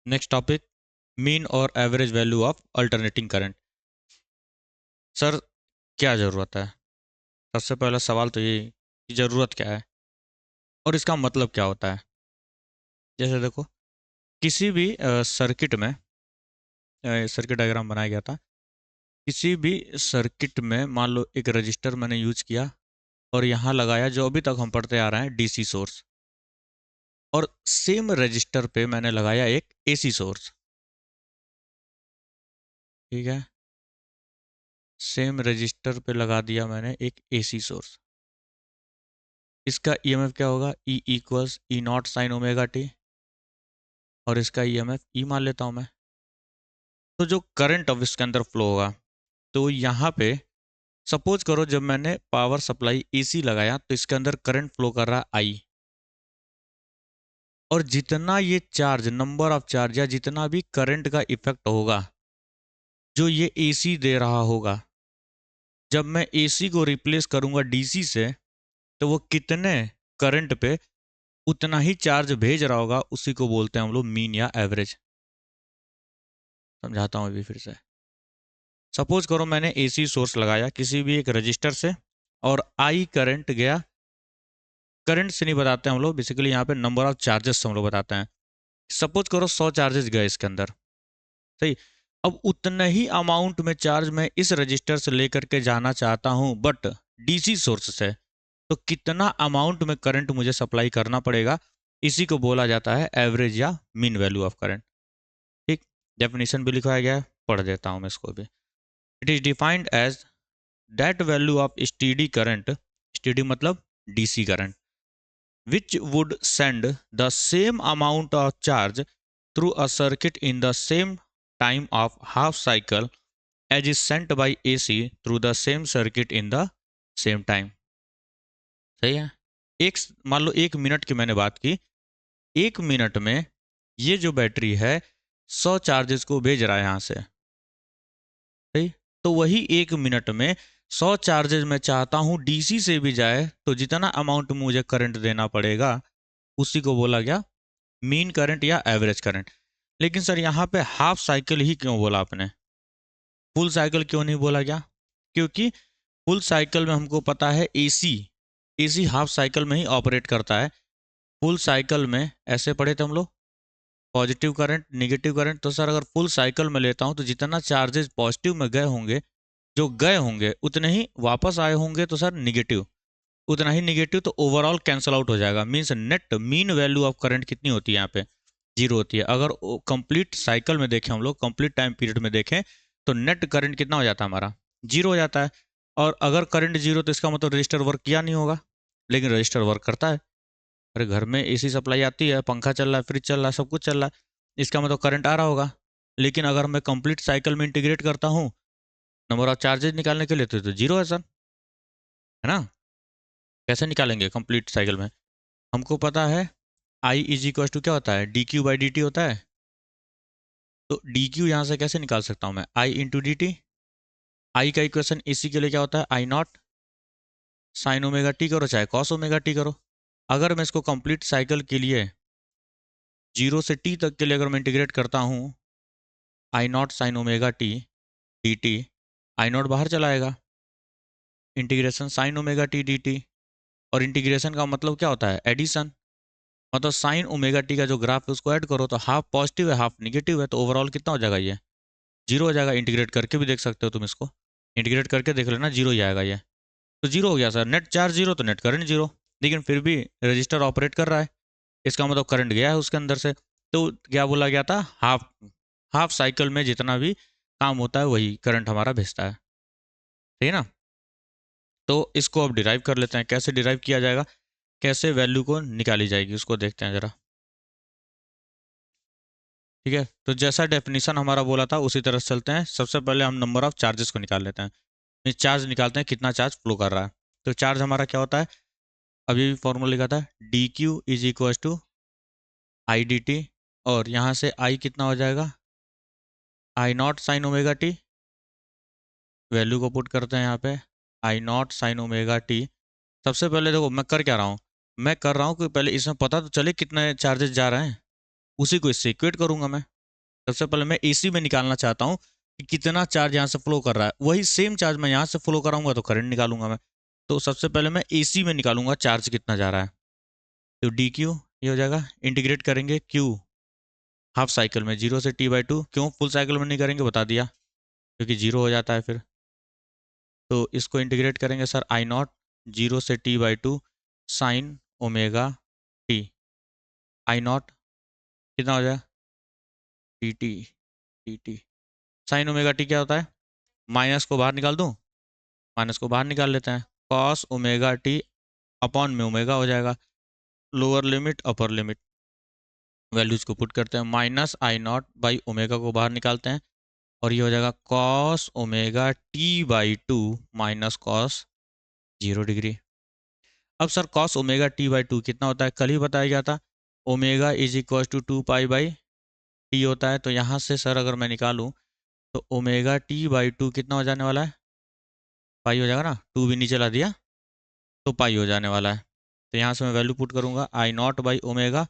Next topic, mean और average value of alternating current. Sir, क्या ज़रूरत है? सबसे पहला सवाल तो ये कि ज़रूरत क्या है और इसका मतलब क्या होता है। जैसे देखो, किसी भी सर्किट में सर्किट डायग्राम बनाया गया था। किसी भी सर्किट में मान लो एक रजिस्टर मैंने यूज किया और यहाँ लगाया जो अभी तक हम पढ़ते आ रहे हैं डीसी सोर्स, और सेम रजिस्टर पे मैंने लगाया एक एसी सोर्स। ठीक है, सेम रजिस्टर पे लगा दिया मैंने एक एसी सोर्स। इसका ईएमएफ क्या होगा? E equals E not sine omega T, और इसका ईएमएफ ई मान लेता हूँ मैं। तो जो करंट अब इसके अंदर फ्लो होगा, तो यहाँ पे सपोज करो जब मैंने पावर सप्लाई एसी लगाया तो इसके अंदर करंट फ्लो कर रहा है आई, और जितना ये चार्ज, नंबर ऑफ चार्ज या जितना भी करंट का इफेक्ट होगा जो ये एसी दे रहा होगा, जब मैं एसी को रिप्लेस करूंगा डीसी से, तो वो कितने करंट पे उतना ही चार्ज भेज रहा होगा, उसी को बोलते हैं हम लोग मीन या एवरेज। समझाता हूँ अभी फिर से। सपोज करो मैंने एसी सोर्स लगाया किसी भी एक रजिस्टर से, और आई करंट गया। करंट से नहीं बताते हम लोग, बेसिकली यहाँ पे नंबर ऑफ चार्जेस से हम लोग बताते हैं। सपोज करो 100 चार्जेस गए इसके अंदर, सही। अब उतना ही अमाउंट में चार्ज मैं इस रजिस्टर से लेकर के जाना चाहता हूँ, बट डीसी सोर्स से, तो कितना अमाउंट में करंट मुझे सप्लाई करना पड़ेगा, इसी को बोला जाता है एवरेज या मीन वैल्यू ऑफ करंट। ठीक, डेफिनेशन भी लिखवाया गया है, पढ़ देता हूँ मैं इसको भी। It is defined as that value of steady current, steady मतलब DC current, which would send the same amount of charge through a circuit in the same time of half cycle as is sent by AC through the same circuit in the same time। सही है। एक मान लो 1 minute की मैंने बात की, 1 minute में ये जो बैटरी है 100 चार्जेस को भेज रहा है यहाँ से, सही। तो वही 1 मिनट में 100 चार्जेज मैं चाहता हूँ डीसी से भी जाए, तो जितना अमाउंट मुझे करंट देना पड़ेगा उसी को बोला गया मीन करंट या एवरेज करंट। लेकिन सर यहाँ पे हाफ साइकिल ही क्यों बोला आपने? फुल साइकिल क्यों नहीं बोला गया? क्योंकि फुल साइकिल में हमको पता है एसी, एसी हाफ साइकिल में ही ऑपरेट करता है। फुल साइकिल में ऐसे पढ़े थे हम लोग, पॉजिटिव करंट निगेटिव करंट। तो सर अगर फुल साइकिल में लेता हूँ तो जितना चार्जेस पॉजिटिव में गए होंगे, जो गए होंगे उतने ही वापस आए होंगे, तो सर निगेटिव उतना ही निगेटिव, तो ओवरऑल कैंसल आउट हो जाएगा। Means net mean value of current कितनी होती है यहाँ पे? जीरो होती है। अगर कंप्लीट साइकिल में देखें हम लोग, कंप्लीट टाइम पीरियड में देखें, तो नेट करंट कितना हो जाता है हमारा? जीरो हो जाता है। और अगर करंट जीरो तो इसका मतलब रजिस्टर वर्क किया नहीं होगा, लेकिन रजिस्टर वर्क करता है। अरे घर में एसी सप्लाई आती है, पंखा चल रहा है, फ्रिज चल रहा है, सब कुछ चल रहा है, इसका मतलब करंट आ रहा होगा। लेकिन अगर मैं कंप्लीट साइकिल में इंटीग्रेट करता हूँ नंबर ऑफ चार्जेस निकालने के लिए, तो जीरो है सर, है ना। कैसे निकालेंगे कंप्लीट साइकिल में? हमको पता है आई इज इक्वल टू क्या होता है, D Q by D T होता है। तो डी क्यू यहाँ से कैसे निकाल सकता हूँ मैं? आई इंटू डी टी। आई का इक्वेशन इसी के लिए क्या होता है? I nought sine omega T करो चाहे कॉस ओमेगा टी करो। अगर मैं इसको कंप्लीट साइकिल के लिए जीरो से टी तक के लिए अगर मैं इंटीग्रेट करता हूँ, I nought sine omega T D T, I nought बाहर चला आएगा, integration sine omega T D T. और इंटीग्रेशन का मतलब क्या होता है? एडिशन। मतलब साइन ओमेगा टी का जो ग्राफ है उसको ऐड करो, तो हाफ पॉजिटिव है हाफ निगेटिव है, तो ओवरऑल कितना हो जाएगा? ये जीरो हो जाएगा। इंटीग्रेट करके भी देख सकते हो तुम इसको, इंटीग्रेट करके देख लेना, जीरो ही आएगा ये। तो जीरो हो गया सर, नेट चार्ज जीरो तो नेट करंट जीरो। लेकिन फिर भी रजिस्टर ऑपरेट कर रहा है, इसका मतलब करंट गया है उसके अंदर से। तो क्या बोला गया था? हाफ, हाफ साइकिल में जितना भी काम होता है वही करंट हमारा भेजता है, ठीक है ना। तो इसको अब डिराइव कर लेते हैं। कैसे डिराइव किया जाएगा, कैसे वैल्यू को निकाली जाएगी, उसको देखते हैं ज़रा। ठीक है, तो जैसा डेफिनेशन हमारा बोला था उसी तरह से चलते हैं। सबसे पहले हम नंबर ऑफ चार्जेस को निकाल लेते हैं। चार्ज निकालते हैं, कितना चार्ज फ्लो कर रहा है। तो चार्ज हमारा क्या होता है? अभी भी फॉर्मूला लिखा था, D Q is equal to I D T, और यहाँ से आई कितना हो जाएगा? I nought sine omega T. Value को पुट करते हैं यहाँ पे, I nought sine omega T. सबसे पहले देखो मैं कर क्या रहा हूँ, मैं कर रहा हूँ कि पहले इसमें पता तो चले कितने चार्जेस जा रहे हैं, उसी को इससे इक्वेट करूंगा मैं। सबसे पहले मैं एसी में निकालना चाहता हूँ कि कितना चार्ज यहाँ से फ्लो कर रहा है, वही सेम चार्ज मैं यहाँ से फ्लो कराऊंगा तो करंट निकालूंगा मैं। तो सबसे पहले मैं एसी में निकालूंगा चार्ज कितना जा रहा है, तो डी क्यू ये हो जाएगा, इंटीग्रेट करेंगे क्यू हाफ साइकिल में 0 से t/2, क्यों फुल साइकिल में नहीं करेंगे बता दिया, क्योंकि 0 हो जाता है फिर। तो इसको इंटीग्रेट करेंगे सर आई नॉट 0 से t/2 sign omega T, I not कितना हो जाएगा T T T T, sign omega T क्या होता है, माइनस को बाहर निकाल दूं, माइनस को बाहर निकाल लेते हैं, कॉस ओमेगा टी अपॉन में ओमेगा हो जाएगा, lower limit upper limit values को पुट करते हैं, minus I not by omega को बाहर निकालते हैं और ये हो जाएगा cos omega t/2 minus cos 0 degree. अब सर कॉस ओमेगा t/2 कितना होता है, कल ही बताया गया था, ओमेगा इज इक्वल टू 2 पाई/टी होता है। तो यहाँ से सर अगर मैं निकालूँ तो ओमेगा t/2 कितना हो जाने वाला है, पाई हो जाएगा ना, 2 भी नीचे ला दिया तो पाई हो जाने वाला है। तो यहाँ से मैं वैल्यू पुट करूँगा I not by omega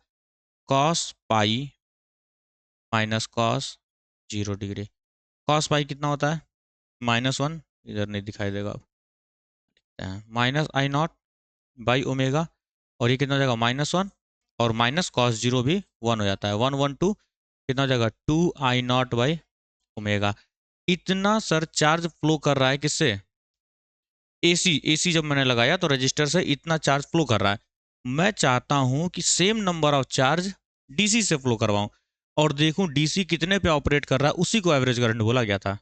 cos pi minus cos 0 degree. Cos pi कितना होता है -1, इधर नहीं दिखाई देगा अब, minus I not by omega और ये कितना हो जाएगा -1 और माइनस कॉस 0 भी 1 हो जाता है, 1 1 2 कितना हो जाएगा 2 आई नॉट बाई ओमेगा। इतना सर चार्ज फ्लो कर रहा है किससे, एसी जब मैंने लगाया तो रजिस्टर से इतना चार्ज फ्लो कर रहा है। मैं चाहता हूं कि same number of charge DC से फ्लो करवाऊं और देखूं डीसी कितने पे ऑपरेट कर रहा है, उसी को एवरेज करंट बोला गया था, है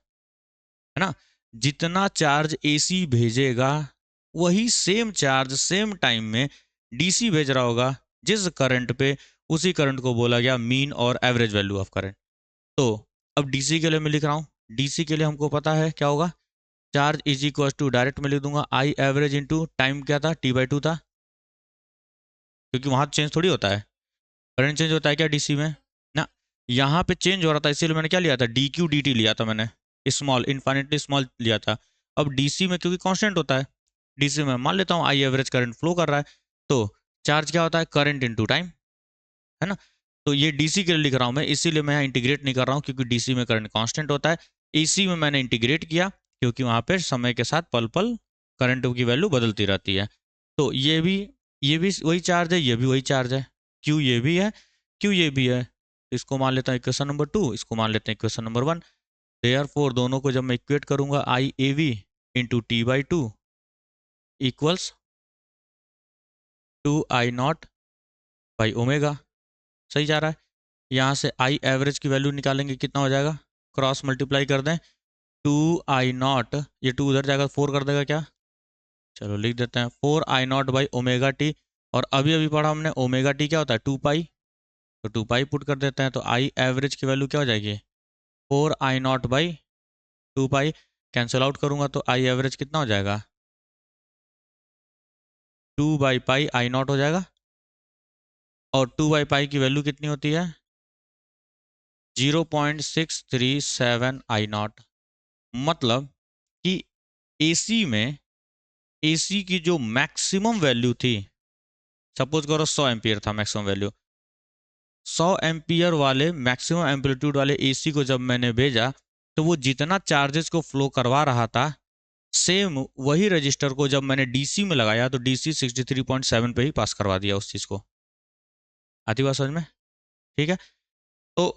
ना। जितना चार्ज एसी भेजेगा वही सेम चार्ज सेम टाइम में डीसी भेज रहा होगा जिस करंट पे, उसी करंट को बोला गया मीन और एवरेज वैल्यू ऑफ करंट। तो अब डीसी के लिए मैं लिख रहा हूँ, डीसी के लिए हमको पता है क्या होगा, charge is equal to direct में लिख दूंगा आई एवरेज इंटू टाइम क्या था t/2 था, क्योंकि वहां चेंज थोड़ी होता है, करंट चेंज होता है क्या डीसी में ना, यहाँ पे चेंज हो रहा था इसीलिए मैंने क्या लिया था डी क्यू डी टी लिया था मैंने, स्मॉल इन्फाइनेटली स्मॉल लिया था। अब डीसी में क्योंकि कांस्टेंट होता है, डीसी में मान लेता हूँ आई एवरेज करंट फ्लो कर रहा है, तो चार्ज क्या होता है करंट इनटू टाइम, है ना। तो ये डीसी के लिए लिख रहा हूँ मैं, इसीलिए मैं यहाँ इंटीग्रेट नहीं कर रहा हूँ क्योंकि डीसी में करंट कांस्टेंट होता है। एसी में मैंने इंटीग्रेट किया क्योंकि वहाँ पे समय के साथ पल पल करंट की वैल्यू बदलती रहती है। तो ये भी वही चार्ज है, ये भी वही चार्ज है, क्यू ये भी है, क्यू ये भी है। इसको मान लेता हूँ इक्वेशन नंबर 2, इसको मान लेते हैं इक्वेशन नंबर 1। देयरफॉर दोनों को जब मैं इक्वेट करूंगा I A V into t/2 equals 2 I0 by omega, सही जा रहा है। यहाँ से आई एवरेज की वैल्यू निकालेंगे कितना हो जाएगा, क्रॉस मल्टीप्लाई कर दें 2I0, ये 2 उधर जाएगा 4 कर देगा क्या, चलो लिख देते हैं 4I0 बाई ओमेगा टी। और अभी अभी पढ़ा हमने ओमेगा टी क्या होता है 2 पाई, तो 2 पाई पुट कर देते हैं, तो आई एवरेज की वैल्यू क्या हो जाएगी 4I0 by 2 pi, cancel out करूंगा तो आई एवरेज कितना हो जाएगा 2/पाई I0 हो जाएगा। और 2/पाई की वैल्यू कितनी होती है 0.637 I0। मतलब कि एसी में, एसी की जो मैक्सिमम वैल्यू थी, सपोज करो 100 एम्पियर था मैक्सिमम वैल्यू, 100 एम्पियर वाले मैक्सिमम एम्पलीट्यूड वाले एसी को जब मैंने भेजा तो वो जितना चार्जेस को फ्लो करवा रहा था सेम वही रजिस्टर को जब मैंने डीसी में लगाया तो डीसी 63.7 पे ही पास करवा दिया उस चीज़ को। आती बात समझ में, ठीक है। तो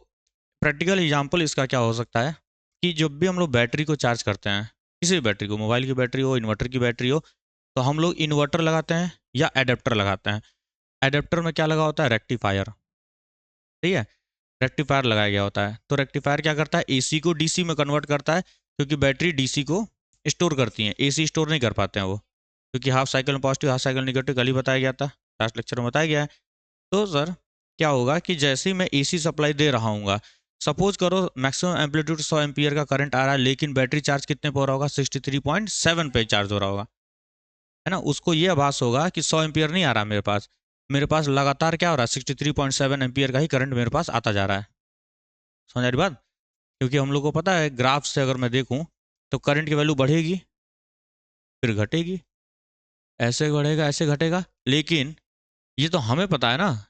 प्रैक्टिकल एग्जांपल इसका क्या हो सकता है कि जब भी हम लोग बैटरी को चार्ज करते हैं, किसी भी बैटरी को, मोबाइल की बैटरी हो, इन्वर्टर की बैटरी हो, तो हम लोग इन्वर्टर लगाते हैं या एडेप्टर लगाते हैं। एडेप्टर में क्या लगा होता है रेक्टिफायर, ठीक है, रेक्टिफायर लगाया गया होता है। तो रेक्टिफायर क्या करता है एसी को डीसी में कन्वर्ट करता है, क्योंकि बैटरी डीसी को स्टोर करती है, एसी स्टोर नहीं कर पाते हैं वो, क्योंकि हाफ साइकिल में पॉजिटिव हाफ साइकिल निगेटिव कल ही बताया गया था, लास्ट लेक्चर में बताया गया है। तो सर क्या होगा कि जैसे ही मैं एसी सप्लाई दे रहा हूँ, सपोज करो मैक्सिमम एम्पलीट्यूड 100 एम्पियर का करंट आ रहा है, लेकिन बैटरी चार्ज कितने पे हो रहा होगा 63.7 पे चार्ज हो रहा होगा, है ना। उसको ये आभास होगा कि 100 एम्पियर नहीं आ रहा मेरे पास लगातार क्या हो रहा है 63.7 एम्पियर का ही करंट मेरे पास आता जा रहा है। समझ आ रही बात, क्योंकि हम लोग को पता है ग्राफ से अगर मैं देखूं तो करंट की वैल्यू बढ़ेगी फिर घटेगी, ऐसे बढ़ेगा ऐसे घटेगा, लेकिन ये तो हमें पता है ना,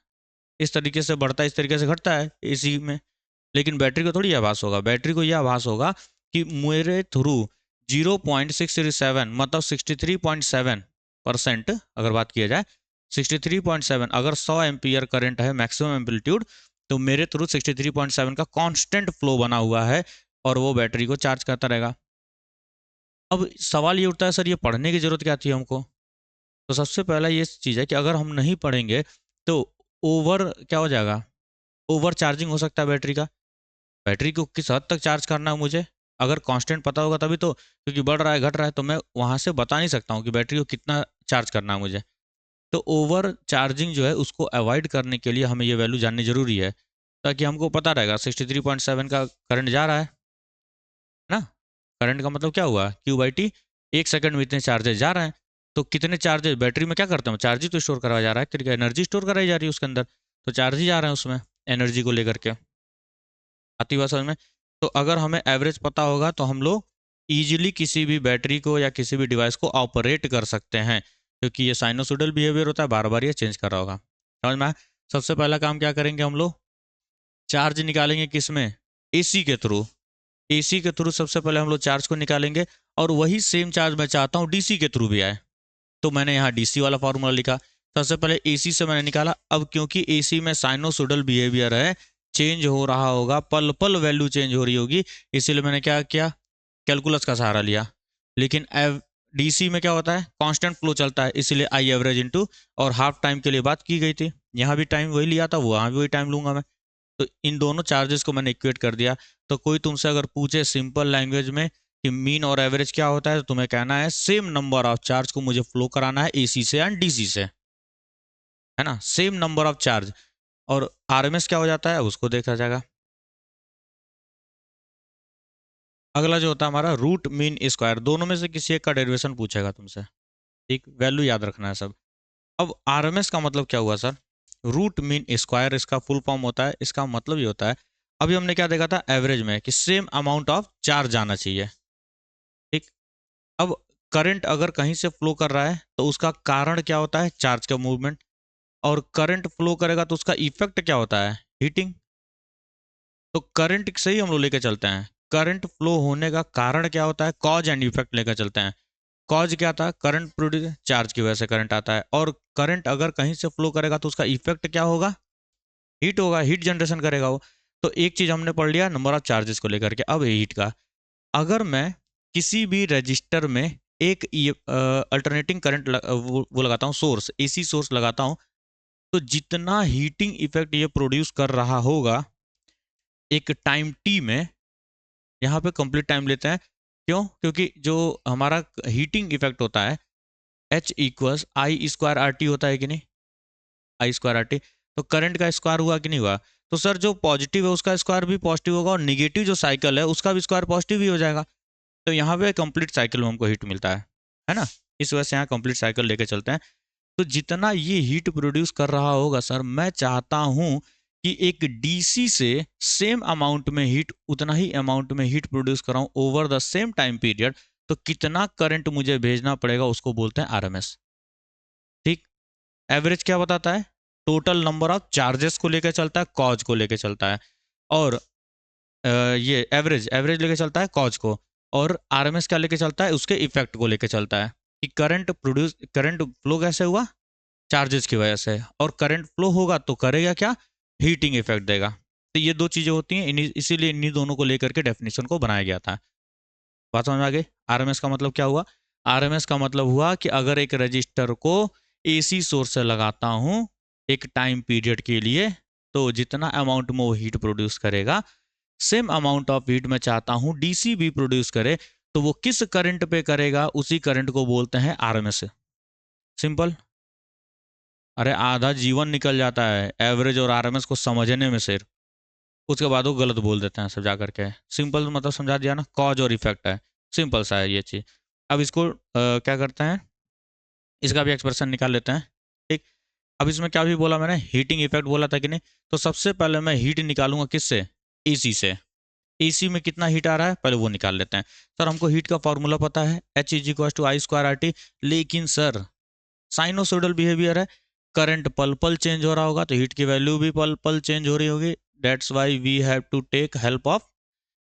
इस तरीके से बढ़ता है इस तरीके से घटता है एसी में। लेकिन बैटरी को थोड़ी आभास होगा, बैटरी को यह आभास होगा कि मेरे थ्रू 0.637 मतलब 63.7% अगर बात किया जाए 63.7, अगर 100 एम्पियर करंट है मैक्सिमम एम्पलीट्यूड, तो मेरे थ्रू 63.7 का कांस्टेंट फ्लो बना हुआ है और वो बैटरी को चार्ज करता रहेगा। अब सवाल ये उठता है सर ये पढ़ने की जरूरत क्या थी हमको? तो सबसे पहला ये चीज़ है कि अगर हम नहीं पढ़ेंगे तो ओवर क्या हो जाएगा, ओवर चार्जिंग हो सकता है बैटरी का। बैटरी को किस हद तक चार्ज करना है मुझे, अगर कांस्टेंट पता होगा तभी तो, क्योंकि बढ़ रहा है घट रहा है तो मैं वहाँ से बता नहीं सकता हूँ कि बैटरी को कितना चार्ज करना है मुझे। तो ओवर चार्जिंग जो है उसको अवॉइड करने के लिए हमें ये वैल्यू जाननी जरूरी है, ताकि हमको पता रहेगा 63.7 का करंट जा रहा है ना। करंट का मतलब क्या हुआ, क्यू बाई टी, 1 सेकंड में इतने चार्जेस जा रहे हैं। तो कितने चार्जेस बैटरी में क्या करते हैं, चार्ज ही तो स्टोर कराया जा रहा है, क्योंकि एनर्जी स्टोर कराई जा रही है उसके अंदर, तो चार्ज ही जा रहे हैं उसमें एनर्जी को लेकर के। आती बात समझ में? तो अगर हमें एवरेज पता होगा तो हम लोग ईजिली किसी भी बैटरी को या किसी भी डिवाइस को ऑपरेट कर सकते हैं, क्योंकि ये साइनोसॉइडल बिहेवियर होता है, बार बार ये चेंज कर रहा होगा। समझ में आया? सबसे पहला काम क्या करेंगे हम लोग, चार्ज निकालेंगे किस में, एसी के थ्रू। एसी के थ्रू सबसे पहले हम लोग चार्ज को निकालेंगे, और वही सेम चार्ज मैं चाहता हूँ डीसी के थ्रू भी आए, तो मैंने यहाँ डीसी वाला फॉर्मूला लिखा। सबसे पहले एसी से मैंने निकाला, अब क्योंकि एसी में साइनोसॉइडल बिहेवियर है, चेंज हो रहा होगा, पल पल वैल्यू चेंज हो रही होगी, इसीलिए मैंने क्या किया, कैलकुलस का सहारा लिया। लेकिन डीसी में क्या होता है, कांस्टेंट फ्लो चलता है, इसीलिए आई एवरेज इनटू, और हाफ टाइम के लिए बात की गई थी, यहाँ भी टाइम वही लिया था, वहाँ भी वही टाइम लूंगा मैं। तो इन दोनों चार्जेस को मैंने इक्वेट कर दिया। तो कोई तुमसे अगर पूछे सिंपल लैंग्वेज में कि मीन और एवरेज क्या होता है, तो तुम्हें कहना है सेम नंबर ऑफ चार्ज को मुझे फ्लो कराना है एसी से एंड डीसी से, है ना, सेम नंबर ऑफ चार्ज। और आरएमएस क्या हो जाता है उसको देखा जाएगा। अगला जो होता है हमारा रूट मीन स्क्वायर, दोनों में से किसी एक का डेरिवेशन पूछेगा तुमसे, ठीक, वैल्यू याद रखना है सब। अब आरएमएस का मतलब क्या हुआ सर, रूट मीन स्क्वायर इसका फुल फॉर्म होता है, इसका मतलब ये होता है, अभी हमने क्या देखा था एवरेज में कि सेम अमाउंट ऑफ चार्ज आना चाहिए, ठीक। अब करंट अगर कहीं से फ्लो कर रहा है तो उसका कारण क्या होता है, चार्ज का मूवमेंट, और करंट फ्लो करेगा तो उसका इफेक्ट क्या होता है, हीटिंग। तो करंट से ही हम लोग लेके चलते हैं, करंट फ्लो होने का कारण क्या होता है, कॉज एंड इफेक्ट लेकर चलते हैं। कॉज क्या था, करंट प्रोड्यूस, चार्ज की वजह से करंट आता है, और करंट अगर कहीं से फ्लो करेगा तो उसका इफेक्ट क्या होगा, हीट होगा, हीट जनरेशन करेगा वो। तो एक चीज हमने पढ़ लिया नंबर ऑफ चार्जेस को लेकर के। अब हीट का, अगर मैं किसी भी रजिस्टर में एक अल्टरनेटिंग करंट वो लगाता हूँ, सोर्स, एसी सोर्स लगाता हूँ, तो जितना हीटिंग इफेक्ट ये प्रोड्यूस कर रहा होगा एक टाइम टी में, यहाँ पे कंप्लीट टाइम लेते हैं, क्यों, क्योंकि जो हमारा हीटिंग इफेक्ट होता है H equals I square R T होता है कि नहीं, आई स्क्वायर आर टी। तो करंट का स्क्वायर हुआ कि नहीं हुआ, तो सर जो पॉजिटिव है उसका स्क्वायर भी पॉजिटिव होगा, और निगेटिव जो साइकिल है उसका भी स्क्वायर पॉजिटिव ही हो जाएगा। तो यहाँ पे कंप्लीट साइकिल में हमको हीट मिलता है ना। इस वजह से यहाँ कंप्लीट साइकिल लेके चलते हैं। तो जितना ये हीट प्रोड्यूस कर रहा होगा सर, मैं चाहता हूँ कि एक डीसी से सेम अमाउंट में हीट, उतना ही अमाउंट में हीट प्रोड्यूस कराऊं over the same time period, तो कितना करंट मुझे भेजना पड़ेगा उसको बोलते हैं आरएमएस, ठीक। एवरेज क्या बताता है, टोटल नंबर ऑफ चार्जेस को लेकर चलता है, कॉज को लेकर चलता है, और ये एवरेज एवरेज लेके चलता है कॉज को, और आरएमएस क्या लेके चलता है, उसके इफेक्ट को लेके चलता है कि करंट प्रोड्यूस, करंट फ्लो कैसे हुआ, चार्जेस की वजह से, और करंट फ्लो होगा तो करेगा क्या, हीटिंग इफेक्ट देगा। तो ये दो चीजें होती हैं, इसीलिए इन्हीं दोनों को लेकर के डेफिनेशन को बनाया गया था। बात समझ में आ गई। आरएमएस का मतलब क्या हुआ, आरएमएस का मतलब हुआ कि अगर एक रजिस्टर को एसी सोर्स से लगाता हूं एक टाइम पीरियड के लिए, तो जितना अमाउंट में वो हीट प्रोड्यूस करेगा, सेम अमाउंट ऑफ हीट मैं चाहता हूं डीसी भी प्रोड्यूस करे, तो वो किस करंट पे करेगा, उसी करंट को बोलते हैं आरएमएस। सिंपल। अरे आधा जीवन निकल जाता है एवरेज और आरएमएस को समझने में सिर्फ, उसके बाद वो गलत बोल देते हैं सब जा करके। सिंपल मतलब समझा दिया ना, कॉज और इफेक्ट है, सिंपल सा है ये चीज। अब इसको क्या करते हैं, इसका भी एक्सप्रेशन निकाल लेते हैं, ठीक। अब इसमें क्या भी बोला मैंने, हीटिंग इफेक्ट बोला था कि नहीं। तो सबसे पहले मैं हीट निकालूंगा किससे, एसी से। एसी में कितना हीट आ रहा है पहले वो निकाल लेते हैं। सर हमको हीट का फॉर्मूला पता है, H is equal to I square R T, लेकिन सर साइनोसोडल बिहेवियर है, करंट पल पल चेंज हो रहा होगा, तो हीट की वैल्यू भी पल पल चेंज हो रही होगी, that's why we have to take help of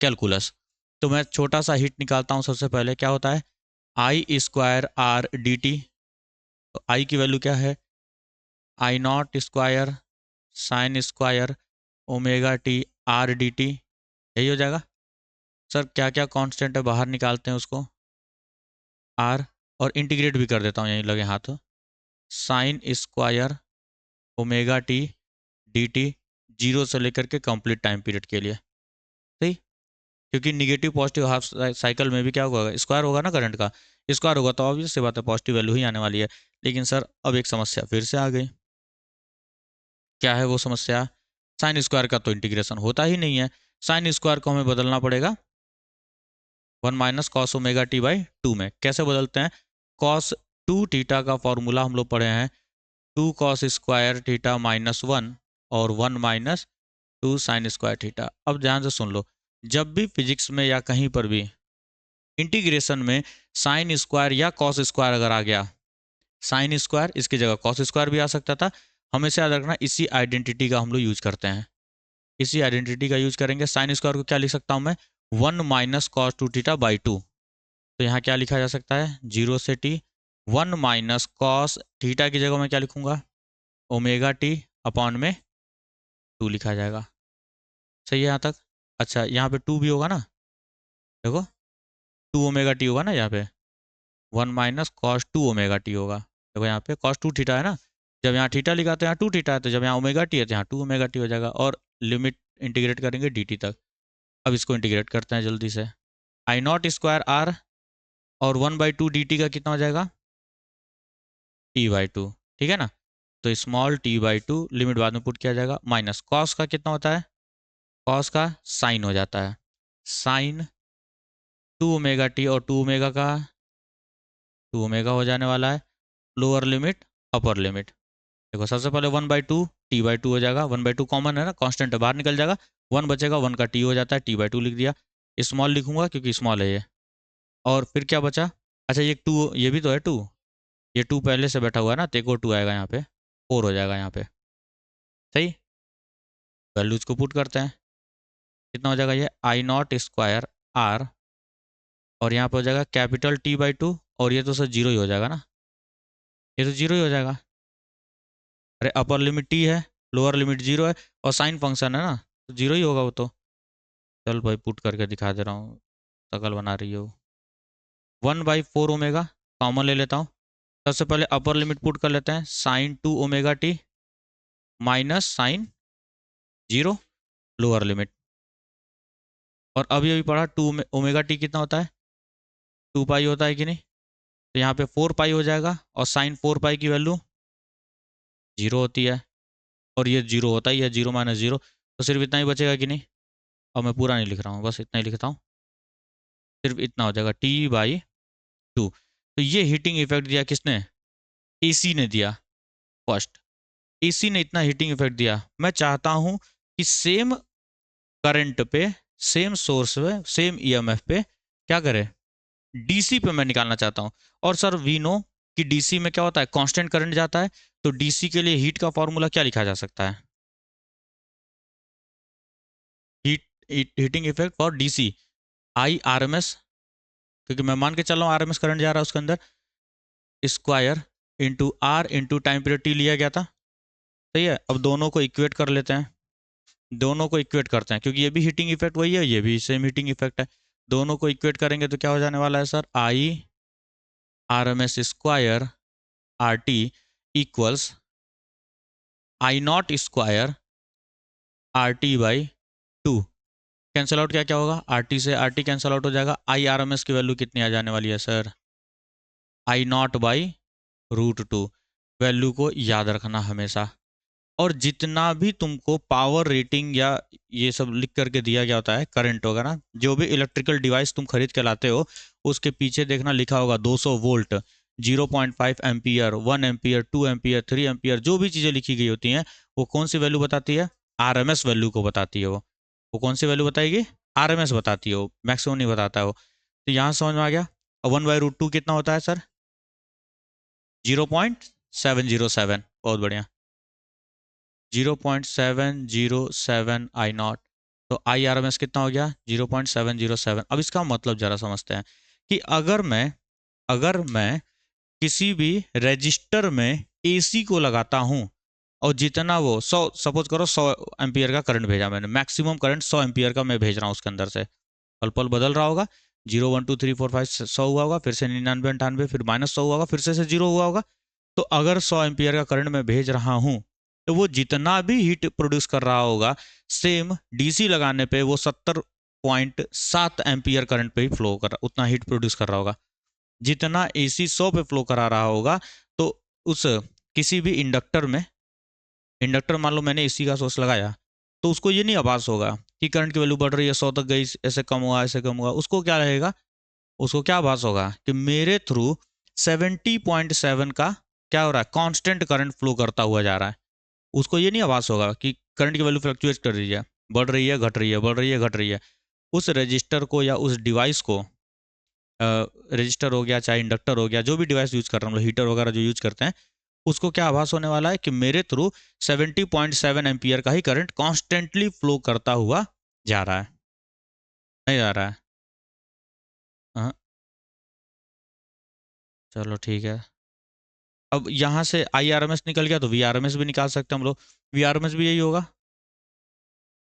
calculus. तो मैं छोटा सा हिट निकालता हूँ। सबसे पहले क्या होता है, I square R D T. तो आई की वैल्यू क्या है, I not square sine square omega T R D T, यही हो जाएगा। सर क्या क्या कांस्टेंट है बाहर निकालते हैं उसको, आर, और इंटीग्रेट भी कर देता हूँ यहीं लगे हाथ। Sign square omega T D T, zero से लेकर के कंप्लीट टाइम पीरियड के लिए, सही। क्योंकि निगेटिव पॉजिटिव हाफ साइकिल में भी क्या होगा, स्क्वायर होगा ना करंट का, स्क्वायर होगा तो ऑब्वियस सी बात है पॉजिटिव वैल्यू ही आने वाली है। लेकिन सर अब एक समस्या फिर से आ गई। क्या है वो समस्या, साइन स्क्वायर का तो इंटीग्रेशन होता ही नहीं है। साइन स्क्वायर को हमें बदलना पड़ेगा 1 - cos ω t/2 में। कैसे बदलते हैं, cos 2 थीटा का फॉर्मूला हम लोग पढ़े हैं 2 cos² θ-1 और 1 - 2 sin स्क्वायर थीटा। अब ध्यान से सुन लो, जब भी फिजिक्स में या कहीं पर भी इंटीग्रेशन में साइन स्क्वायर या कॉस स्क्वायर अगर आ गया, साइन स्क्वायर इसकी जगह कॉस स्क्वायर भी आ सकता था, हमेशा याद रखना इसी आइडेंटिटी का हम लोग यूज करते हैं। इसी आइडेंटिटी का यूज करेंगे। साइन स्क्वायर को क्या लिख सकता हूं मैं, 1 - cos 2 θ/2। तो यहाँ क्या लिखा जा सकता है, 0 से t, 1 - cos थीटा की जगह मैं क्या लिखूंगा, ओमेगा टी अपॉन में 2 लिखा जाएगा। सही है यहाँ तक। अच्छा यहाँ पे 2 भी होगा ना, देखो 2 ω t होगा ना यहाँ पे, 1 - cos 2 ω t होगा। देखो यहाँ पे cos 2 θ है ना, जब यहाँ थीटा लिखा तो यहाँ 2 θ है, तो जब यहाँ ओमेगा टी है तो यहाँ 2 ω t हो जाएगा। और लिमिट इंटीग्रेट करेंगे डी टी तक। अब इसको इंटीग्रेट करते हैं जल्दी से, आई नॉट स्क्वायर आर और 1/2 डी टी का कितना हो जाएगा, t/2, ठीक है ना। तो स्मॉल t/2 लिमिट बाद में पुट किया जाएगा, माइनस कॉस का कितना होता है, कॉस का साइन हो जाता है, साइन 2 ω t और 2 ω का 2 ω हो जाने वाला है, लोअर लिमिट अपर लिमिट। देखो सबसे पहले 1/2 t/2 हो जाएगा, 1/2 कॉमन है ना, कांस्टेंट है बाहर निकल जाएगा, 1 बचेगा, 1 का t हो जाता है, t/2 लिख दिया। स्मॉल लिखूंगा क्योंकि स्मॉल है ये। और फिर क्या बचा, अच्छा ये 2, ये भी तो है 2, ये 2 पहले से बैठा हुआ है ना, तो एक और 2 आएगा यहाँ पे, 4 हो जाएगा यहाँ पे, सही। वैल्यूज को पुट करते हैं, कितना हो जाएगा ये, आई नॉट स्क्वायर आर, और यहाँ पे हो जाएगा कैपिटल t/2, और ये तो सर जीरो ही हो जाएगा ना, ये तो जीरो ही हो जाएगा। अरे अपर लिमिट t है, लोअर लिमिट जीरो है, और साइन फंक्शन है ना, तो जीरो ही होगा वो तो। चल भाई पुट करके दिखा दे रहा हूँ, शकल बना रही हो। 1/4 ω कॉमन ले लेता हूँ। सबसे पहले अपर लिमिट पुट कर लेते हैं, sine 2 ω t minus sine zero, lower limit. और अभी अभी पढ़ा 2 ω t कितना होता है, 2 पाई होता है कि नहीं, तो यहाँ पे 4 पाई हो जाएगा, और साइन 4 पाई की वैल्यू जीरो होती है, और ये जीरो होता ही है, 0 - 0, तो सिर्फ इतना ही बचेगा कि नहीं। और मैं पूरा नहीं लिख रहा हूँ, बस इतना ही लिखता हूँ, सिर्फ इतना हो जाएगा t/2। तो ये हीटिंग इफेक्ट दिया किसने, एसी ने दिया फर्स्ट, एसी ने इतना हीटिंग इफेक्ट दिया। मैं चाहता हूँ कि सेम करंट पे, सेम सोर्स पे, सेम ईएमएफ पे क्या करे, डीसी पे मैं निकालना चाहता हूँ। और सर वी नो कि डीसी में क्या होता है, कांस्टेंट करंट जाता है, तो डीसी के लिए हीट का फॉर्मूला क्या लिखा जा सकता है, heat, heating effect for DC, I R M S, क्योंकि मैं मान के चल रहा हूँ आर एम एस करंट जा रहा है उसके अंदर, square into R into time period T लिया गया था, सही है। अब दोनों को इक्वेट कर लेते हैं, दोनों को इक्वेट करते हैं, क्योंकि ये भी हीटिंग इफेक्ट वही है, ये भी सेम हीटिंग इफेक्ट है। दोनों को इक्वेट करेंगे तो क्या हो जाने वाला है sir, I R M S square R T equals I not square R T by 2। Cancel out क्या क्या होगा, आर टी से आर टी कैंसिल आउट हो जाएगा, आई आर एम एस की वैल्यू कितनी आ जाने वाली है sir, I not by √2। Value को याद रखना हमेशा। और जितना भी तुमको पावर रेटिंग या ये सब लिख करके दिया गया होता है, करंट वगैरह, जो भी इलेक्ट्रिकल डिवाइस तुम खरीद के लाते हो, उसके पीछे देखना लिखा होगा 200 volt, 0.5 ampere, 1 ampere, 2 ampere, 3 ampere, जो भी चीज़ें लिखी गई होती हैं वो कौन सी वैल्यू बताती है, आरएमएस वैल्यू को बताती है वो कौन सी वैल्यू बताएगी, आरएमएस बताती है, वो मैक्सिमम नहीं बताता है वो। तो यहाँ समझ में आ गया। 1/√2 कितना होता है सर, 0.707, बहुत बढ़िया। 0.707 आई नॉट, तो आई आर एम एस कितना हो गया 0.707। अब इसका मतलब जरा समझते हैं कि अगर मैं किसी भी रजिस्टर में एसी को लगाता हूं और जितना वो 100, सपोज करो 100 एम्पियर का करंट भेजा मैंने, मैक्सिमम करंट 100 एम्पियर का मैं भेज रहा हूँ उसके अंदर से, पल पल बदल रहा होगा, 0 1 2 3 4 5 100 हुआ होगा, फिर से 99 98, फिर -100 हुआ होगा, फिर से 0 हुआ होगा। तो अगर 100 एम्पियर का करंट मैं भेज रहा हूँ तो वो जितना भी हीट प्रोड्यूस कर रहा होगा, सेम डीसी लगाने पे वो 70.7 एम्पियर करंट पे ही फ्लो कर रहा, उतना हीट प्रोड्यूस कर रहा होगा जितना एसी 100 पे फ्लो करा रहा होगा। तो उस किसी भी इंडक्टर मान लो मैंने एसी का सोर्स लगाया, तो उसको ये नहीं आभास होगा कि करंट की वैल्यू बढ़ रही है, 100 तक गई, ऐसे कम हुआ, ऐसे कम हुआ। उसको क्या रहेगा, उसको क्या आभास होगा कि मेरे थ्रू 70.7 का क्या हो रहा है, कांस्टेंट करंट फ्लो करता हुआ जा रहा है। उसको ये नहीं आभास होगा कि करंट की वैल्यू फ्लक्चुएट कर रही है, बढ़ रही है, घट रही है, बढ़ रही है, घट रही है। उस रजिस्टर को या उस डिवाइस को, रजिस्टर हो गया चाहे इंडक्टर हो गया, जो भी डिवाइस यूज कर रहा हूँ, हीटर वगैरह जो यूज करते हैं, उसको क्या आभास होने वाला है कि मेरे थ्रू 70.7 एम्पियर का ही करंट कॉन्स्टेंटली फ्लो करता हुआ जा रहा है, नहीं जा रहा है। हाँ, चलो ठीक है। अब यहाँ से आई आर एम एस निकल गया तो वी आर एम एस भी निकाल सकते हैं हम लोग। वी आर एम एस भी यही होगा,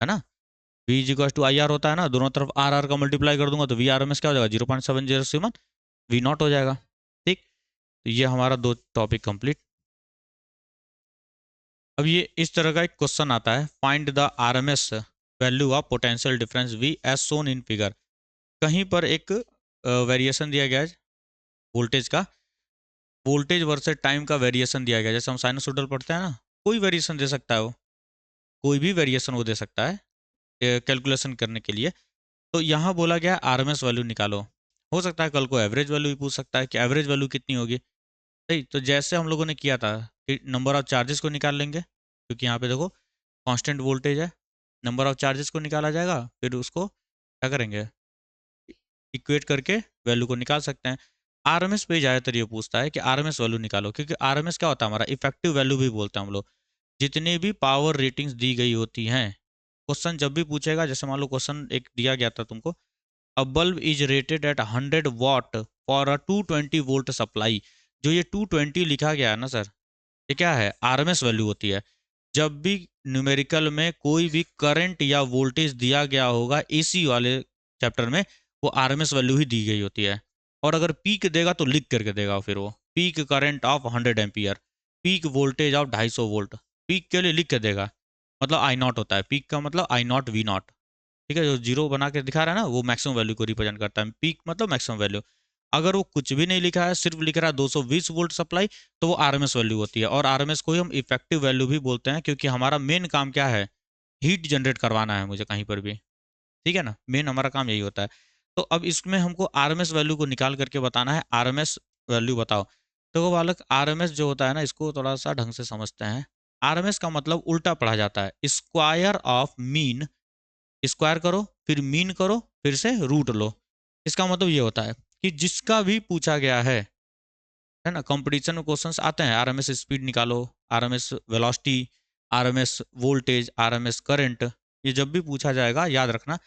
है ना, V is equal to I R होता है ना, दोनों तरफ आर आर का मल्टीप्लाई कर दूंगा तो वी आर एम एस क्या हो जाएगा 0.707 वी नॉट हो जाएगा। ठीक, तो ये हमारा दो टॉपिक कंप्लीट। अब ये इस तरह का एक क्वेश्चन आता है, find the R M S value of potential difference V as shown in figure. कहीं पर एक वेरिएशन दिया गया है वोल्टेज का, वोल्टेज वर्सेस टाइम का वेरिएशन दिया गया है, जैसे हम साइनसोइडल पढ़ते हैं ना, कोई वेरिएशन दे सकता है वो, कोई भी वेरिएशन वो दे सकता है कैलकुलेशन करने के लिए। तो यहाँ बोला गया आरएमएस वैल्यू निकालो। हो सकता है कल को एवरेज वैल्यू भी पूछ सकता है कि एवरेज वैल्यू कितनी होगी। सही, तो जैसे हम लोगों ने किया था कि नंबर ऑफ चार्जेस को निकाल लेंगे, क्योंकि यहाँ पे देखो कांस्टेंट वोल्टेज है, नंबर ऑफ चार्जेस को निकाला जाएगा, फिर उसको क्या करेंगे, इक्वेट करके वैल्यू को निकाल सकते हैं। आरएमएस पे ज़्यादातर ये पूछता है कि आरएमएस वैल्यू निकालो, क्योंकि आरएमएस क्या होता है हमारा इफेक्टिव वैल्यू भी बोलते हैं हम लोग। जितनी भी पावर रेटिंग्स दी गई होती हैं, क्वेश्चन जब भी पूछेगा, जैसे मान लो क्वेश्चन एक दिया गया था तुमको, अ bulb is rated eight 100 what for a 220 volt supply. जो ये 220 लिखा गया है ना सर, ये क्या है, आरएमएस वैल्यू होती है। जब भी न्यूमेरिकल में कोई भी करंट या वोल्टेज दिया गया होगा एसी वाले चैप्टर में, वो आरएमएस वैल्यू ही दी गई होती है। और अगर पीक देगा तो लिख करके देगा, फिर वो peak current of 100 ampere, peak voltage of 250 volt, peak के लिए लिख के देगा, मतलब आई नॉट होता है पीक का, मतलब आई नॉट वी नॉट। ठीक है, जो जीरो बना के दिखा रहा है ना, वो मैक्सिमम वैल्यू को रिप्रेजेंट करता है, पीक मतलब मैक्सिमम वैल्यू। अगर वो कुछ भी नहीं लिखा है, सिर्फ लिख रहा है 220 वोल्ट सप्लाई, तो वो आरएमएस वैल्यू होती है। और आरएमएस को ही हम इफेक्टिव वैल्यू भी बोलते हैं, क्योंकि हमारा मेन काम क्या है, हीट जनरेट करवाना है मुझे कहीं पर भी। ठीक है ना, मेन हमारा काम यही होता है। तो अब इसमें हमको आरएमएस वैल्यू को निकाल करके बताना है, आरएमएस वैल्यू बताओ। तो वो बालक, आरएमएस जो होता है ना, इसको थोड़ा सा ढंग से समझते हैं। आरएमएस का मतलब उल्टा पढ़ा जाता है, स्क्वायर ऑफ मीन, स्क्वायर करो फिर मीन करो फिर से रूट लो। इसका मतलब ये होता है कि जिसका भी पूछा गया है ना, कंपटीशन में क्वेश्चंस आते हैं, आरएमएस स्पीड निकालो, RMS velocity, RMS voltage, RMS current, ये जब भी पूछा जाएगा याद रखना,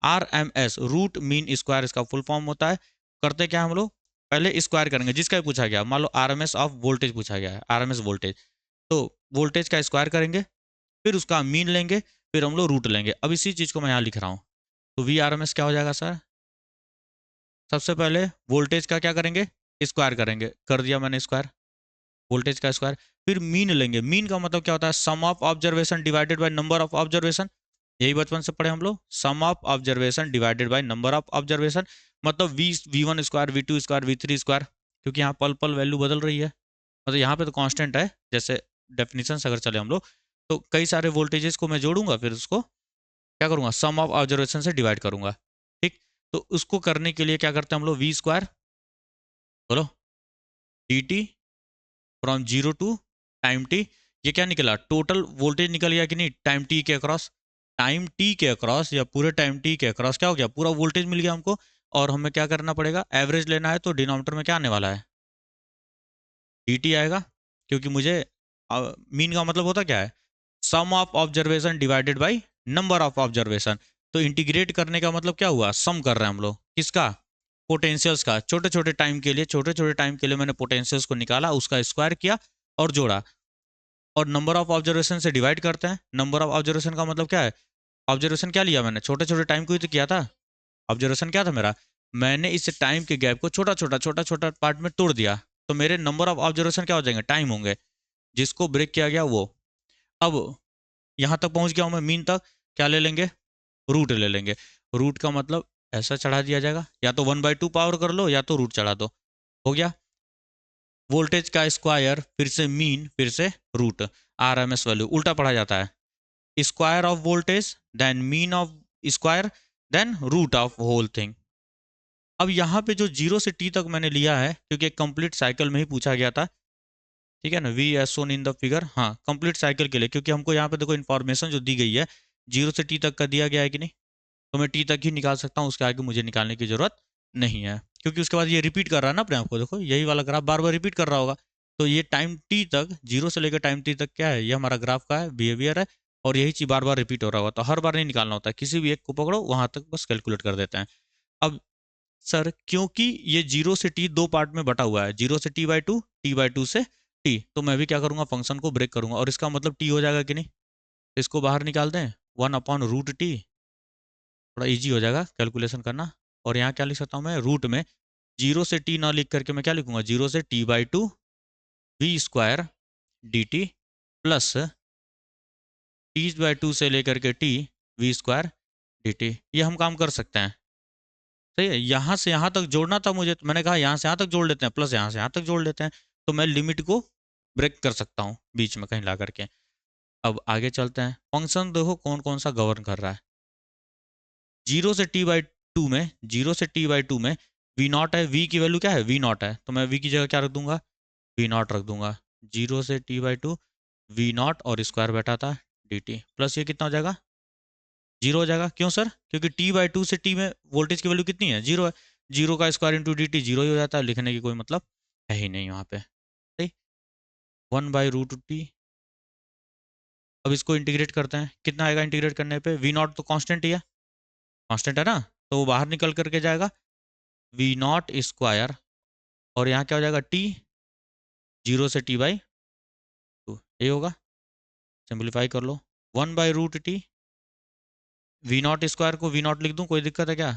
आरएमएस रूट मीन स्क्वायर इसका फुल फॉर्म होता है। करते क्या हम लोग, पहले स्क्वायर करेंगे जिसका भी पूछा गया, मान लो आरएमएस ऑफ वोल्टेज पूछा गया है, आरएमएस वोल्टेज, तो वोल्टेज का स्क्वायर करेंगे, फिर उसका मीन लेंगे, फिर हम लोग रूट लेंगे। अब इसी चीज को मैं यहाँ लिख रहा हूँ, तो वी आर एम एस क्या हो जाएगा सर, सबसे पहले वोल्टेज का क्या करेंगे, स्क्वायर करेंगे, कर दिया मैंने स्क्वायर, वोल्टेज का स्क्वायर, फिर मीन लेंगे। मीन का मतलब क्या होता है, sum of observation divided by number of observation, यही बचपन से पढ़े हम लोग, sum of observation divided by number of observation, मतलब V one square, V two square, V three square, क्योंकि यहाँ पल पल वैल्यू बदल रही है, मतलब यहाँ पे तो कांस्टेंट है। जैसे डेफिनेशन से अगर चले हम लोग, तो कई सारे वोल्टेजेस को मैं जोड़ूंगा, फिर उसको क्या करूंगा, सम ऑफ ऑब्जर्वेशन से डिवाइड करूंगा। ठीक, तो उसको करने के लिए क्या करते हैं हम लोग, वी स्क्वायर, बोलो, D T from zero to time T, ये क्या निकला, टोटल वोल्टेज निकल गया कि नहीं, टाइम टी के अक्रॉस, टाइम टी के अक्रॉस या पूरे टाइम टी के अक्रॉस क्या हो गया, पूरा वोल्टेज मिल गया हमको। और हमें क्या करना पड़ेगा, एवरेज लेना है, तो डिनोमिनेटर में क्या आने वाला है, डी टी आएगा, क्योंकि मुझे मीन का मतलब होता क्या है, sum of observation divided by number of observation. तो इंटीग्रेट करने का मतलब क्या हुआ, सम कर रहे हैं हम लोग किसका, पोटेंशियल्स का। छोटे छोटे टाइम के लिए, छोटे छोटे टाइम के लिए मैंने पोटेंशियल्स को निकाला, उसका स्क्वायर किया और जोड़ा, और नंबर ऑफ ऑब्जर्वेशन से डिवाइड करते हैं। नंबर ऑफ ऑब्जर्वेशन का मतलब क्या है, ऑब्जर्वेशन क्या लिया मैंने, छोटे छोटे टाइम को ही तो किया था। ऑब्जर्वेशन क्या था मेरा, मैंने इस टाइम के गैप को छोटा छोटा पार्ट में तोड़ दिया, तो मेरे नंबर ऑफ ऑब्जर्वेशन क्या हो जाएंगे, टाइम होंगे, जिसको ब्रेक किया गया वो। अब यहां तक पहुंच गया हूं मैं, मीन तक क्या ले लेंगे, रूट ले लेंगे। रूट का मतलब ऐसा चढ़ा दिया जाएगा, या तो 1/2 पावर कर लो या तो रूट चढ़ा दो, हो गया। वोल्टेज का स्क्वायर फिर से मीन फिर से रूट, आरएमएस वैल्यू उल्टा पढ़ा जाता है, square of voltage then mean of square then root of whole thing. अब यहाँ पे जो 0 से t तक मैंने लिया है, क्योंकि एक कंप्लीट साइकिल में ही पूछा गया था, ठीक है ना, V S shown in the figure, हाँ कंप्लीट साइकिल के लिए, क्योंकि हमको यहाँ पे देखो इन्फॉर्मेशन जो दी गई है 0 से t तक का दिया गया है कि नहीं, तो मैं t तक ही निकाल सकता हूँ, उसके आगे मुझे निकालने की जरूरत नहीं है, क्योंकि उसके बाद ये रिपीट कर रहा है ना अपने आप को, देखो यही वाला ग्राफ बार बार रिपीट कर रहा होगा। तो ये टाइम t तक, 0 से लेकर टाइम t तक क्या है, ये हमारा ग्राफ का है, बिहेवियर है, और यही चीज बार बार रिपीट हो रहा होगा, तो हर बार नहीं निकालना होता है, किसी भी एक को पकड़ो वहां तक बस कैलकुलेट कर देते हैं। अब सर क्योंकि ये 0 से t दो पार्ट में बटा हुआ है, 0 से t/2, t/2 से t, तो मैं भी क्या करूंगा, फंक्शन को ब्रेक करूंगा, और इसका मतलब t हो जाएगा कि नहीं, तो इसको बाहर निकाल दें, 1/√t, थोड़ा इजी हो जाएगा कैलकुलेशन करना। और यहाँ क्या लिख सकता हूँ मैं, रूट में 0 से t ना लिख करके मैं क्या लिखूंगा, 0 से t/2 v square dt plus t/2 से लेकर के t v स्क्वायर dt। ये हम काम कर सकते हैं, सही है। यहाँ से यहाँ तक जोड़ना था मुझे, तो मैंने कहा यहाँ से यहाँ तक जोड़ लेते हैं, प्लस यहाँ से यहाँ तक जोड़ लेते हैं, तो मैं लिमिट को ब्रेक कर सकता हूँ बीच में कहीं ला करके। अब आगे चलते हैं, फंक्शन देखो कौन कौन सा गवर्न कर रहा है। 0 से t/2 में, 0 से t/2 में v नॉट है, v की वैल्यू क्या है, v नॉट है, तो मैं v की जगह क्या रख दूंगा, v नॉट रख दूंगा। 0 से t/2 v नॉट और स्क्वायर बैठा था dt, प्लस ये कितना हो जाएगा, 0 हो जाएगा। क्यों सर, क्योंकि t/2 से t में वोल्टेज की वैल्यू कितनी है, 0 है, 0 का स्क्वायर इंटू dt 0 ही हो जाता है, लिखने की कोई मतलब है ही नहीं वहाँ पे, सही। 1/√t। अब इसको इंटीग्रेट करते हैं, कितना आएगा इंटीग्रेट करने पे, वी नॉट तो कांस्टेंट ही है, कांस्टेंट है ना, तो वो बाहर निकल करके जाएगा वी नॉट स्क्वायर, और यहाँ क्या हो जाएगा t, 0 से t/2, ये होगा, सिंप्लीफाई कर लो, 1/√t, वी नॉट स्क्वायर को वी नॉट लिख दूँ, कोई दिक्कत है क्या,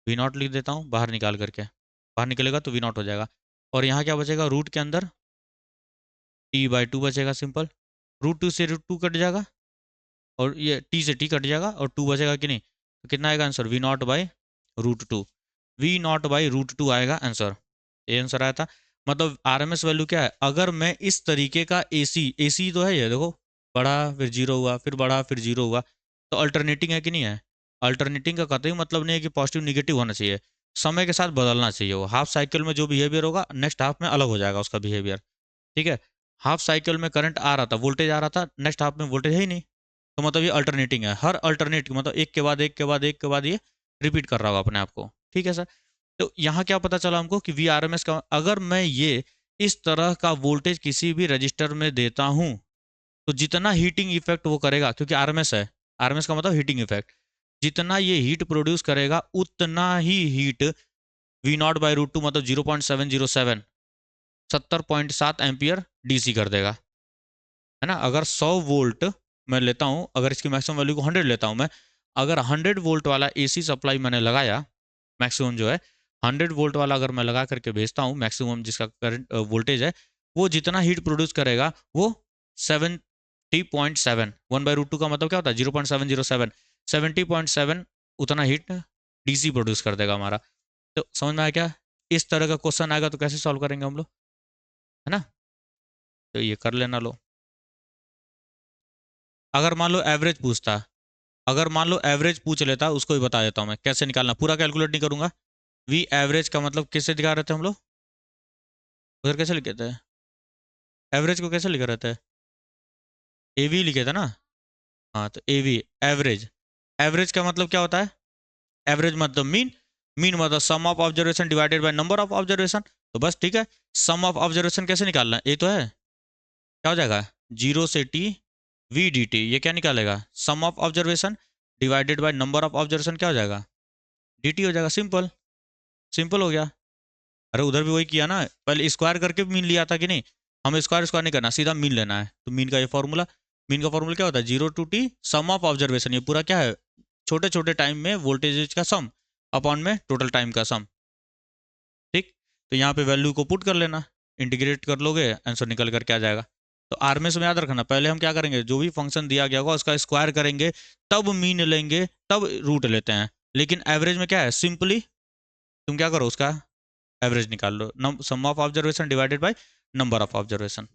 वी नॉट लिख देता हूँ बाहर निकाल करके, बाहर निकलेगा तो वी नॉट हो जाएगा, और यहाँ क्या बचेगा, रूट के अंदर t/2 बचेगा, सिंपल, √2 से √2 कट जाएगा, और ये t से t कट जाएगा, और 2 बचेगा कि नहीं, तो कितना आएगा आंसर, v0/√2, v0/√2 आएगा आंसर, ये आंसर आया था। मतलब आरएमएस वैल्यू क्या है, अगर मैं इस तरीके का एसी तो है ये देखो, बढ़ा फिर जीरो हुआ, फिर बढ़ा फिर जीरो हुआ, तो अल्टरनेटिंग है कि नहीं है। अल्टरनेटिंग का कतई मतलब नहीं है कि पॉजिटिव निगेटिव होना चाहिए, समय के साथ बदलना चाहिए, वो हाफ साइकिल में जो बिहेवियर होगा नेक्स्ट हाफ में अलग हो जाएगा उसका बिहेवियर, ठीक है। हाफ साइकिल में करंट आ रहा था, वोल्टेज आ रहा था, नेक्स्ट हाफ में वोल्टेज है ही नहीं, तो मतलब ये अल्टरनेटिंग है, हर अल्टरनेट मतलब एक के बाद एक के बाद एक के बाद ये रिपीट कर रहा होगा अपने आप को, ठीक है सर। तो यहाँ क्या पता चला हमको कि वी आर एम एस का, अगर मैं ये इस तरह का वोल्टेज किसी भी रजिस्टर में देता हूँ, तो जितना हीटिंग इफेक्ट वो करेगा, क्योंकि आरएमएस है, आरएमएस का मतलब हीटिंग इफेक्ट, जितना ये हीट प्रोड्यूस करेगा उतना ही हीट v0/√2 मतलब 0.707, 70.7 एम्पियर डीसी कर देगा, है ना। अगर 100 वोल्ट मैं लेता हूँ, अगर इसकी मैक्सिमम वैल्यू को 100 लेता हूँ मैं, अगर 100 वोल्ट वाला एसी सप्लाई मैंने लगाया, मैक्सिमम जो है 100 वोल्ट वाला अगर मैं लगा करके भेजता हूँ, मैक्सिमम जिसका करंट वोल्टेज है, वो जितना हीट प्रोड्यूस करेगा वो 70.7, 1/√2 का मतलब क्या होता है 0.707, 70.7 उतना हीट डीसी प्रोड्यूस कर देगा हमारा। तो समझ में आया क्या, इस तरह का क्वेश्चन आएगा तो कैसे सॉल्व करेंगे हम लोग, है ना, तो ये कर लेना लो। अगर मान लो एवरेज पूछता, अगर मान लो एवरेज पूछ लेता, उसको भी बता देता हूँ मैं कैसे निकालना, पूरा कैलकुलेट नहीं करूंगा। वी एवरेज का मतलब किससे दिखा रहे थे हम लोग, उधर कैसे लिखे थे, एवरेज को कैसे लिखा रहता है, एवी लिखे थे ना, हाँ तो एवी एवरेज, एवरेज का मतलब क्या होता है, एवरेज मतलब मीन, मीन मतलब sum of observation divided by number of observation, तो बस ठीक है। सम ऑफ ऑब्जर्वेशन कैसे निकालना है, ये तो है, क्या हो जाएगा 0 से t वी डी टी, ये क्या निकालेगा, sum of observation divided by number of observation, क्या हो जाएगा, डी टी हो जाएगा। सिंपल, सिंपल हो गया। अरे उधर भी वही किया ना, पहले स्क्वायर करके मीन लिया था कि नहीं, हमें स्क्वायर स्क्वायर नहीं करना, सीधा मीन लेना है। तो मीन का ये फॉर्मूला, मीन का फॉर्मूला क्या होता है, 0 to t sum of observation, ये पूरा क्या है, छोटे छोटे टाइम में वोल्टेज का सम अपॉन में टोटल टाइम का सम। ठीक, तो यहाँ पे वैल्यू को पुट कर लेना, इंटीग्रेट कर लोगे, आंसर निकल कर क्या जाएगा। तो आरएमएस में याद रखना, पहले हम क्या करेंगे, जो भी फंक्शन दिया गया होगा उसका स्क्वायर करेंगे, तब मीन लेंगे, तब रूट लेते हैं। लेकिन एवरेज में क्या है, सिंपली तुम क्या करो, उसका एवरेज निकाल लो, sum of observation divided by number of observation.